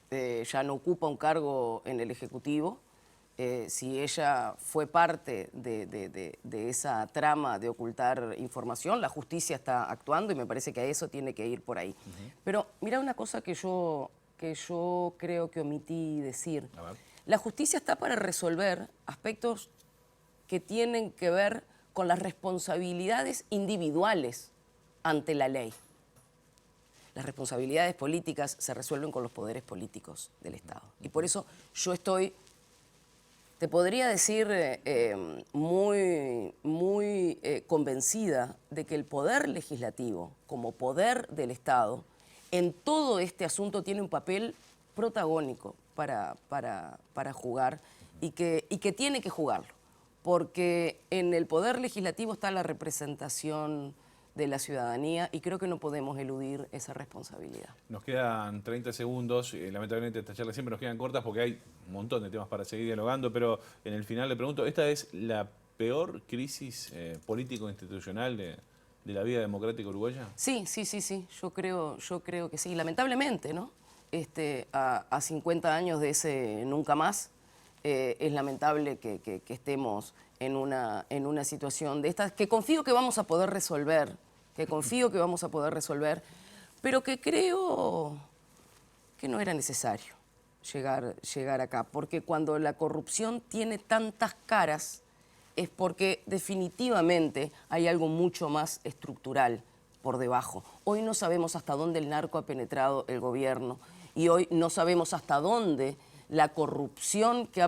Ya no ocupa un cargo en el Ejecutivo. Si ella fue parte de esa trama de ocultar información, la justicia está actuando y me parece que a eso tiene que ir por ahí. Pero mira una cosa que yo creo que omití decir. La justicia está para resolver aspectos que tienen que ver con las responsabilidades individuales ante la ley. Las responsabilidades políticas se resuelven con los poderes políticos del Estado. Y por eso yo estoy, te podría decir, muy convencida de que el poder legislativo, como poder del Estado, en todo este asunto tiene un papel protagónico para jugar y que tiene que jugarlo. Porque en el poder legislativo está la representación de la ciudadanía y creo que no podemos eludir esa responsabilidad. Nos quedan 30 segundos, lamentablemente estas charlas siempre nos quedan cortas porque hay un montón de temas para seguir dialogando, pero en el final le pregunto, ¿esta es la peor crisis político-institucional de la vida democrática uruguaya? Sí, yo creo que sí, lamentablemente, ¿no? A 50 años de ese nunca más, es lamentable que estemos en una situación de estas, que confío que vamos a poder resolver, pero que creo que no era necesario llegar acá. Porque cuando la corrupción tiene tantas caras es porque definitivamente hay algo mucho más estructural por debajo. Hoy no sabemos hasta dónde el narco ha penetrado el gobierno y hoy no sabemos hasta dónde la corrupción que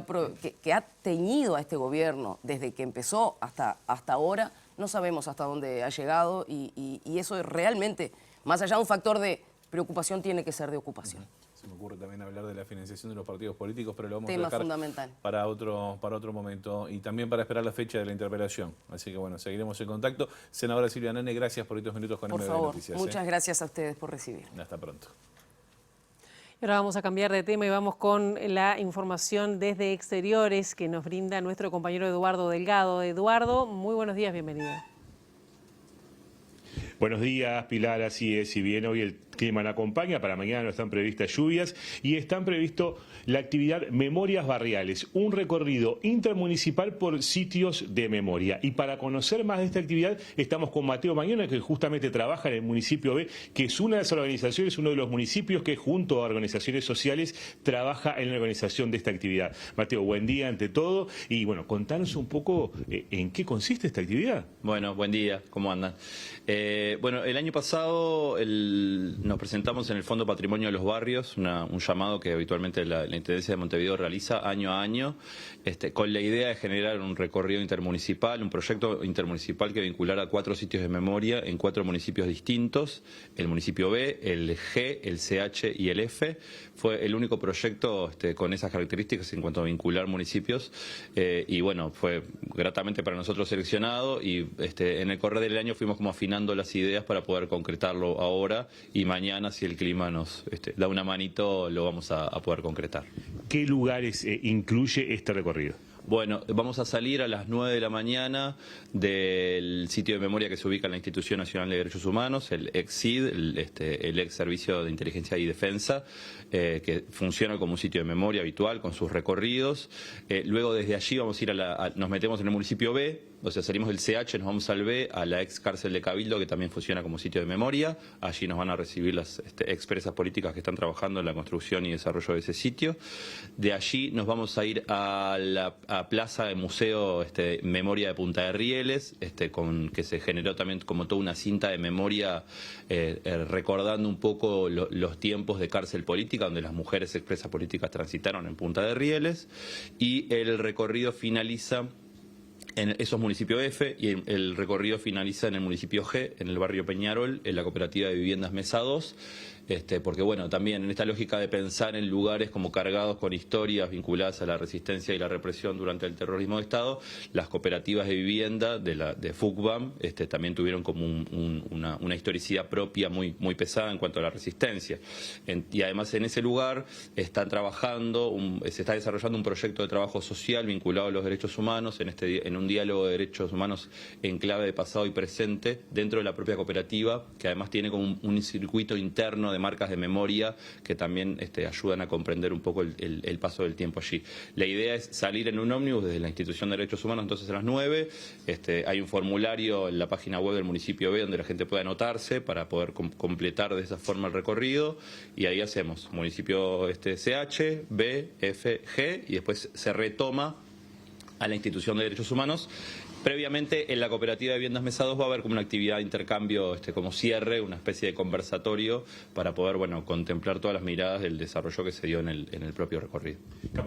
ha teñido a este gobierno desde que empezó hasta ahora, no sabemos hasta dónde ha llegado y eso es realmente, más allá de un factor de preocupación, tiene que ser de ocupación. Se me ocurre también hablar de la financiación de los partidos políticos, pero lo vamos a Tema dejar fundamental. para otro momento y también para esperar la fecha de la interpelación. Así que bueno, seguiremos en contacto. Senadora Silvia Nene, gracias por estos minutos con Por MB favor, Noticias. muchas gracias a ustedes por recibir. Hasta pronto. Y ahora vamos a cambiar de tema y vamos con la información desde exteriores que nos brinda nuestro compañero Eduardo Delgado. Eduardo, muy buenos días, bienvenido. Buenos días, Pilar, así es, si bien hoy el clima no acompaña, para mañana no están previstas lluvias y están previsto la actividad Memorias Barriales, un recorrido intermunicipal por sitios de memoria. Y para conocer más de esta actividad estamos con Mateo Mañona, que justamente trabaja en el municipio B, que es una de las organizaciones, uno de los municipios que junto a organizaciones sociales trabaja en la organización de esta actividad. Mateo, buen día ante todo y bueno, contanos un poco en qué consiste esta actividad. Bueno, buen día, ¿cómo andan? Bueno, el año pasado nos presentamos en el Fondo Patrimonio de los Barrios, un llamado que habitualmente la Intendencia de Montevideo realiza año a año, con la idea de generar un recorrido intermunicipal, un proyecto intermunicipal que vinculara 4 sitios de memoria en 4 municipios distintos, el municipio B, el G, el CH y el F. Fue el único proyecto con esas características en cuanto a vincular municipios y bueno, fue gratamente para nosotros seleccionado y en el correr del año fuimos como afinando las ideas para poder concretarlo ahora y mañana, si el clima nos da una manito, lo vamos a poder concretar. ¿Qué lugares incluye este recorrido? Bueno, vamos a salir a las 9 de la mañana del sitio de memoria que se ubica en la Institución Nacional de Derechos Humanos, el ex-SID, el ex Servicio de Inteligencia y Defensa, que funciona como un sitio de memoria habitual con sus recorridos. Luego desde allí vamos a ir nos metemos en el municipio B, o sea, salimos del CH, nos vamos al B, a la ex cárcel de Cabildo, que también funciona como sitio de memoria. Allí nos van a recibir las expresas políticas que están trabajando en la construcción y desarrollo de ese sitio. De allí nos vamos a ir a la Plaza de Museo Memoria de Punta de Rieles, que se generó también como toda una cinta de memoria recordando un poco los tiempos de cárcel política, donde las mujeres expresas políticas transitaron en Punta de Rieles, y el recorrido finaliza en esos municipios F y el recorrido finaliza en el municipio G, en el barrio Peñarol, en la cooperativa de viviendas Mesa 2, porque bueno, también en esta lógica de pensar en lugares como cargados con historias vinculadas a la resistencia y la represión durante el terrorismo de Estado, las cooperativas de vivienda de FUCBAM también tuvieron como una historicidad propia muy pesada en cuanto a la resistencia. Y además en ese lugar se está desarrollando un proyecto de trabajo social vinculado a los derechos humanos, en un diálogo de derechos humanos en clave de pasado y presente dentro de la propia cooperativa, que además tiene como un circuito interno de marcas de memoria que también ayudan a comprender un poco el paso del tiempo allí. La idea es salir en un ómnibus desde la Institución de Derechos Humanos entonces a las 9. Hay un formulario en la página web del municipio B donde la gente puede anotarse para poder completar de esa forma el recorrido y ahí hacemos municipio CH, B, F, G y después se retoma a la Institución de Derechos Humanos. Previamente, en la cooperativa de viviendas Mesa 2 va a haber como una actividad de intercambio, como cierre, una especie de conversatorio para poder, contemplar todas las miradas del desarrollo que se dio en el propio recorrido.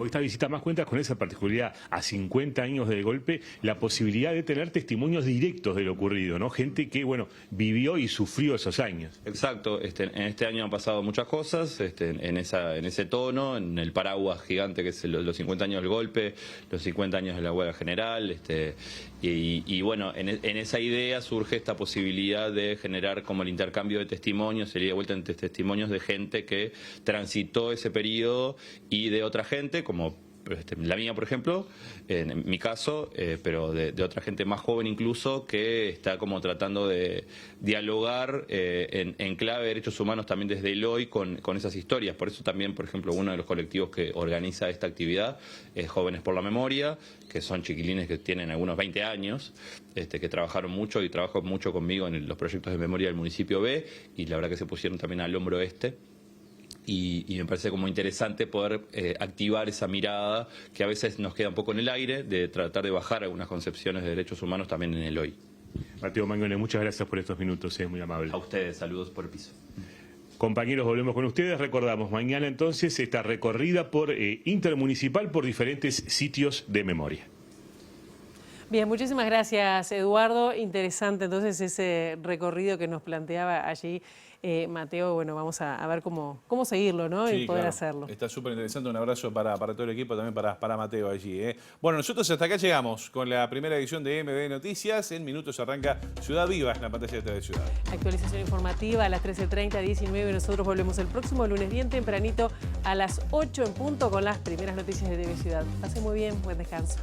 Esta visita más cuenta con esa particularidad, a 50 años del golpe, la posibilidad de tener testimonios directos de lo ocurrido, ¿no? Gente que, vivió y sufrió esos años. Exacto, en este año han pasado muchas cosas, en ese tono, en el paraguas gigante que es los 50 años del golpe, los 50 años de la huelga general, Y bueno, en esa idea surge esta posibilidad de generar como el intercambio de testimonios, el ida y vuelta entre testimonios de gente que transitó ese periodo y de otra gente, como la mía, por ejemplo, en mi caso, pero de otra gente más joven incluso, que está como tratando de dialogar en clave de derechos humanos también desde el hoy con esas historias. Por eso también, por ejemplo, uno de los colectivos que organiza esta actividad es Jóvenes por la Memoria, que son chiquilines que tienen algunos 20 años, que trabajaron mucho y trabajan mucho conmigo en los proyectos de memoria del municipio B, y la verdad que se pusieron también al hombro Y me parece como interesante poder activar esa mirada que a veces nos queda un poco en el aire, de tratar de bajar algunas concepciones de derechos humanos también en el hoy. Mateo Mangone, muchas gracias por estos minutos, es muy amable. A ustedes, saludos por el piso. Compañeros, volvemos con ustedes. Recordamos, mañana entonces esta recorrida por intermunicipal por diferentes sitios de memoria. Bien, muchísimas gracias, Eduardo. Interesante entonces ese recorrido que nos planteaba allí Mateo. Bueno, vamos a ver cómo seguirlo, ¿no? Sí, y poder claro. hacerlo. Está súper interesante. Un abrazo para todo el equipo, también para Mateo allí. Bueno, nosotros hasta acá llegamos con la primera edición de MB Noticias. En minutos arranca Ciudad Viva en la pantalla de TV Ciudad. Actualización informativa a las 13:30, 19. Nosotros volvemos el próximo lunes bien tempranito a las 8 en punto con las primeras noticias de TV Ciudad. Pase muy bien, buen descanso.